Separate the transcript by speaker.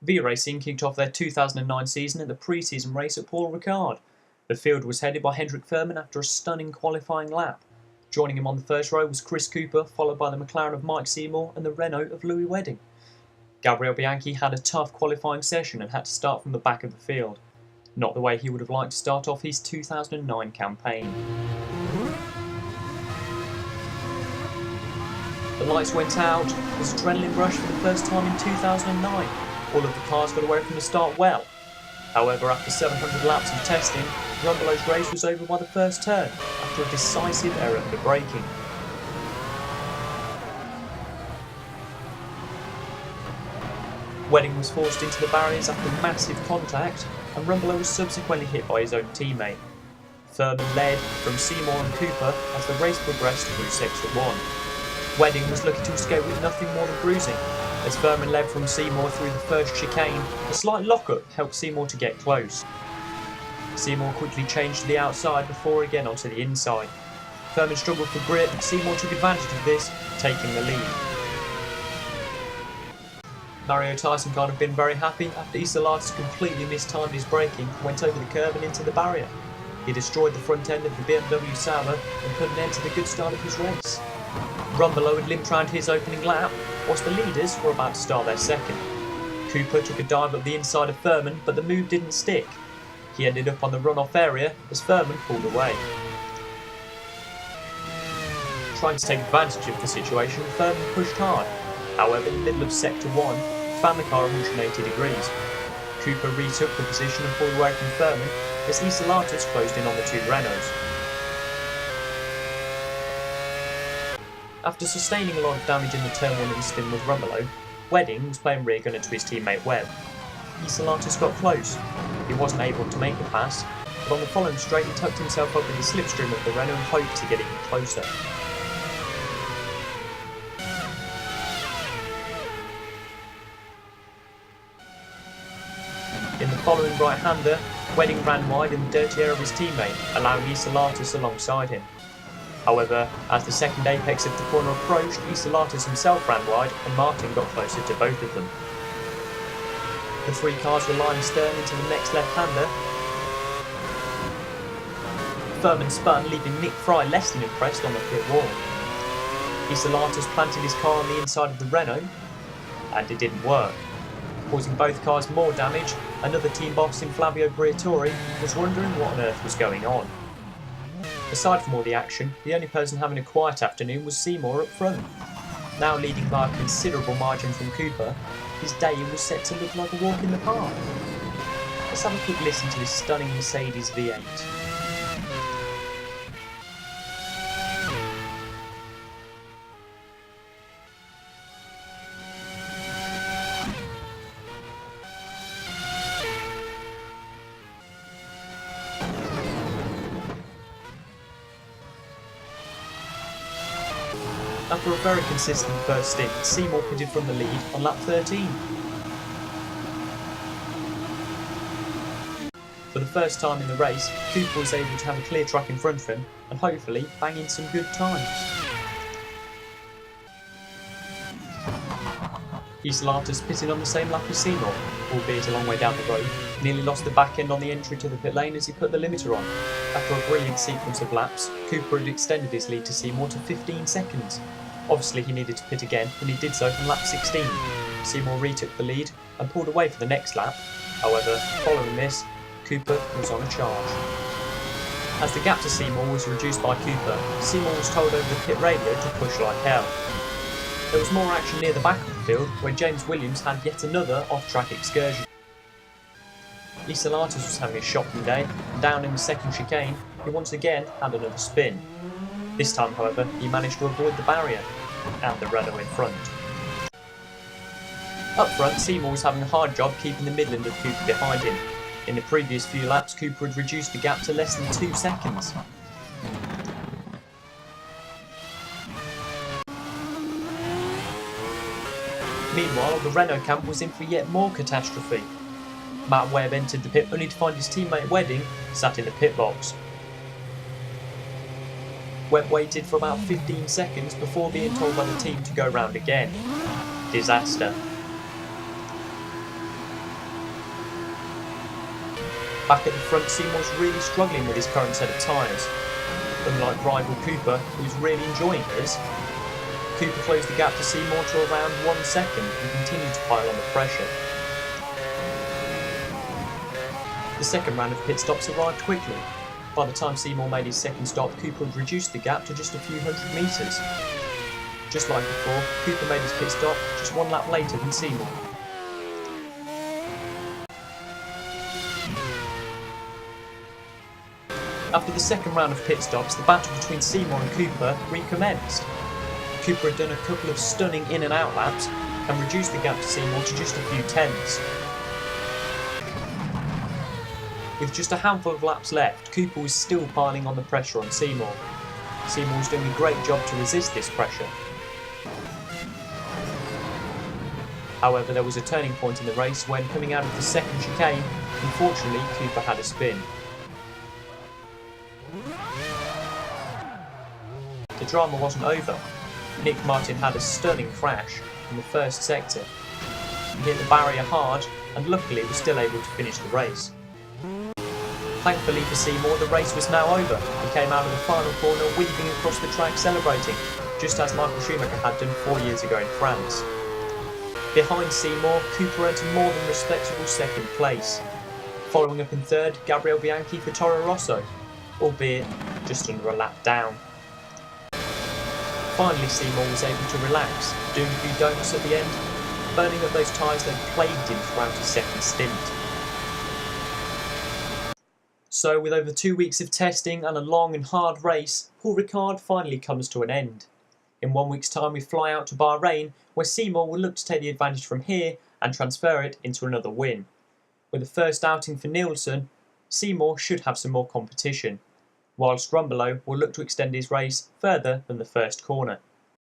Speaker 1: vRacing kicked off their 2009 season at the pre-season race at Paul Ricard. The field was headed by Hendrik Vermin after a stunning qualifying lap. Joining him on the first row was Chris Cooper, followed by the McLaren of Mike Seymour and the Renault of Louis Wedding. Gabriel Bianchi had a tough qualifying session and had to start from the back of the field. Not the way he would have liked to start off his 2009 campaign. The lights went out, it was adrenaline rush for the first time in 2009. All of the cars got away from the start well. However, after 700 laps of testing, Rumbelow's race was over by the first turn, after a decisive error for braking. Wedding was forced into the barriers after massive contact, and Rumbelow was subsequently hit by his own teammate. Vermin led from Seymour and Cooper as the race progressed through Sector 1. Wedding was lucky to escape with nothing more than bruising. As Vermin led from Seymour through the first chicane, a slight lock-up helped Seymour to get close. Seymour quickly changed to the outside before again onto the inside. Vermin struggled for grip, Seymour took advantage of this, taking the lead. Mario Tyson can't have been very happy after Isolatis completely mistimed his braking, went over the curb and into the barrier. He destroyed the front end of the BMW Sauber and put an end to the good start of his race. Rumbelow had limped round his opening lap, whilst the leaders were about to start their second. Cooper took a dive up the inside of Vermin, but the move didn't stick. He ended up on the runoff area as Vermin pulled away. Trying to take advantage of the situation, Vermin pushed hard. However, in the middle of Sector 1, found the car 180 degrees. Cooper retook the position and pulled away from Vermin as Isolatis closed in on the two Renaults. After sustaining a lot of damage in the turn 1 incident with Rumbelow, Wedding was playing rear gunner to his teammate Webb. Isolatis got close. He wasn't able to make the pass, but on the following straight he tucked himself up in the slipstream of the Renault and hoped to get even closer. In the following right-hander, Wedding ran wide in the dirty air of his teammate, allowing Isolatis alongside him. However, as the second apex of the corner approached, Isolatis himself ran wide and Martin got closer to both of them. The three cars were lying stern into the next left-hander. Vermin spun, leaving Nick Fry less than impressed on the pit wall. Isolatis planted his car on the inside of the Renault, and it didn't work. Causing both cars more damage, another team boss in Flavio Briatore was wondering what on earth was going on. Aside from all the action, the only person having a quiet afternoon was Seymour up front. Now leading by a considerable margin from Cooper, his day was set to look like a walk in the park. Let's have a quick listen to this stunning Mercedes V8. After a very consistent first stint, Seymour pitted from the lead on lap 13. For the first time in the race, Cooper was able to have a clear track in front of him and hopefully bang in some good times. Isolatis pitted on the same lap as Seymour, albeit a long way down the road, nearly lost the back end on the entry to the pit lane as he put the limiter on. After a brilliant sequence of laps, Cooper had extended his lead to Seymour to 15 seconds. Obviously he needed to pit again, and he did so from lap 16. Seymour retook the lead and pulled away for the next lap. However, following this, Cooper was on a charge. As the gap to Seymour was reduced by Cooper, Seymour was told over the pit radio to push like hell. There was more action near the back of the field, where James Williams had yet another off-track excursion. Isolatis was having a shocking day, and down in the second chicane, he once again had another spin. This time, however, he managed to avoid the barrier, and the Renault in front. Up front, Seymour was having a hard job keeping the Midland of Cooper behind him. In the previous few laps, Cooper had reduced the gap to less than 2 seconds. Meanwhile, the Renault camp was in for yet more catastrophe. Matt Webb entered the pit only to find his teammate Wedding sat in the pit box. Webb waited for about 15 seconds before being told by the team to go round again. Disaster. Back at the front, Seymour's really struggling with his current set of tyres. Unlike rival Cooper, who's really enjoying his, Cooper closed the gap to Seymour to around 1 second and continued to pile on the pressure. The second round of pit stops arrived quickly. By the time Seymour made his second stop, Cooper had reduced the gap to just a few hundred metres. Just like before, Cooper made his pit stop just 1 lap later than Seymour. After the second round of pit stops, the battle between Seymour and Cooper recommenced. Cooper had done a couple of stunning in and out laps and reduced the gap to Seymour to just a few tenths. With just a handful of laps left, Cooper was still piling on the pressure on Seymour. Seymour was doing a great job to resist this pressure. However, there was a turning point in the race when, coming out of the second chicane, unfortunately Cooper had a spin. The drama wasn't over. Nick Martin had a stunning crash in the first sector. He hit the barrier hard and luckily was still able to finish the race. Thankfully for Seymour, the race was now over. He came out of the final corner weaving across the track celebrating, just as Michael Schumacher had done 4 years ago in France. Behind Seymour, Cooper earned a more than respectable second place. Following up in third, Gabriele Bianchi for Toro Rosso, albeit just under a lap down. Finally, Seymour was able to relax, doing a few donuts at the end, burning up those tyres that plagued him throughout his second stint. So, with over 2 weeks of testing and a long and hard race, Paul Ricard finally comes to an end. In 1 week's time we fly out to Bahrain, where Seymour will look to take the advantage from here and transfer it into another win. With the first outing for Nielsen, Seymour should have some more competition, whilst Rumbelow will look to extend his race further than the first corner.